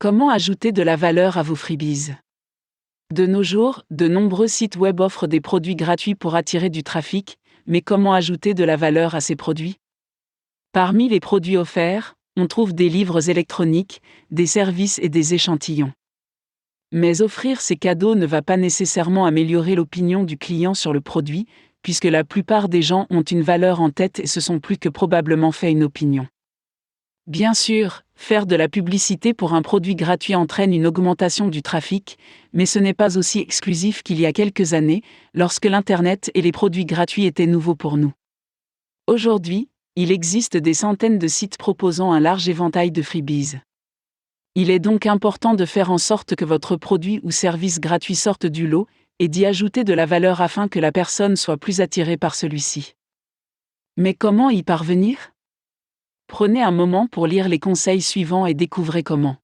Comment ajouter de la valeur à vos freebies? De nos jours, de nombreux sites web offrent des produits gratuits pour attirer du trafic, mais comment ajouter de la valeur à ces produits? Parmi les produits offerts, on trouve des livres électroniques, des services et des échantillons. Mais offrir ces cadeaux ne va pas nécessairement améliorer l'opinion du client sur le produit, puisque la plupart des gens ont une valeur en tête et se sont plus que probablement fait une opinion. Bien sûr, faire de la publicité pour un produit gratuit entraîne une augmentation du trafic, mais ce n'est pas aussi exclusif qu'il y a quelques années, lorsque l'Internet et les produits gratuits étaient nouveaux pour nous. Aujourd'hui, il existe des centaines de sites proposant un large éventail de freebies. Il est donc important de faire en sorte que votre produit ou service gratuit sorte du lot, et d'y ajouter de la valeur afin que la personne soit plus attirée par celui-ci. Mais comment y parvenir? Prenez un moment pour lire les conseils suivants et découvrez comment.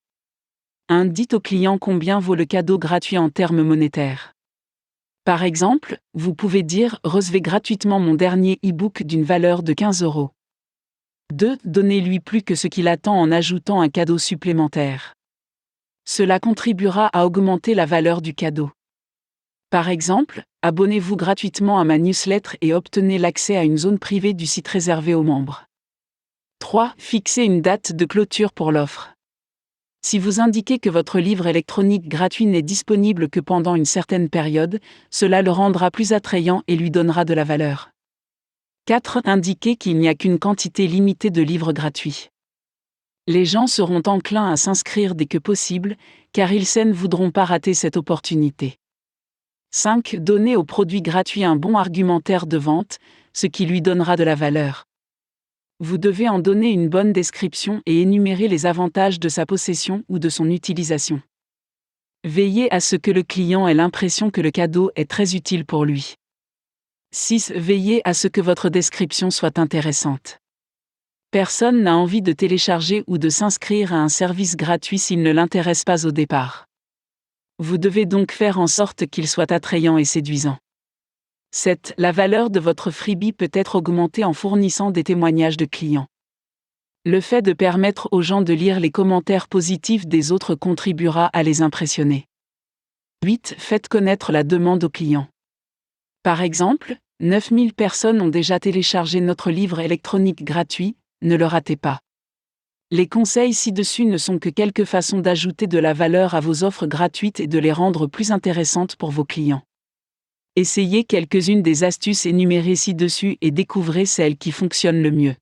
1. Dites au client combien vaut le cadeau gratuit en termes monétaires. Par exemple, vous pouvez dire « Recevez gratuitement mon dernier e-book d'une valeur de 15 €. 2. Donnez-lui plus que ce qu'il attend en ajoutant un cadeau supplémentaire. Cela contribuera à augmenter la valeur du cadeau. Par exemple, abonnez-vous gratuitement à ma newsletter et obtenez l'accès à une zone privée du site réservée aux membres. 3. Fixez une date de clôture pour l'offre. Si vous indiquez que votre livre électronique gratuit n'est disponible que pendant une certaine période, cela le rendra plus attrayant et lui donnera de la valeur. 4. Indiquez qu'il n'y a qu'une quantité limitée de livres gratuits. Les gens seront enclins à s'inscrire dès que possible, car ils ne voudront pas rater cette opportunité. 5. Donnez au produit gratuit un bon argumentaire de vente, ce qui lui donnera de la valeur. Vous devez en donner une bonne description et énumérer les avantages de sa possession ou de son utilisation. Veillez à ce que le client ait l'impression que le cadeau est très utile pour lui. 6. Veillez à ce que votre description soit intéressante. Personne n'a envie de télécharger ou de s'inscrire à un service gratuit s'il ne l'intéresse pas au départ. Vous devez donc faire en sorte qu'il soit attrayant et séduisant. 7. La valeur de votre freebie peut être augmentée en fournissant des témoignages de clients. Le fait de permettre aux gens de lire les commentaires positifs des autres contribuera à les impressionner. 8. Faites connaître la demande aux clients. Par exemple, 9000 personnes ont déjà téléchargé notre livre électronique gratuit, ne le ratez pas. Les conseils ci-dessus ne sont que quelques façons d'ajouter de la valeur à vos offres gratuites et de les rendre plus intéressantes pour vos clients. Essayez quelques-unes des astuces énumérées ci-dessus et découvrez celles qui fonctionnent le mieux.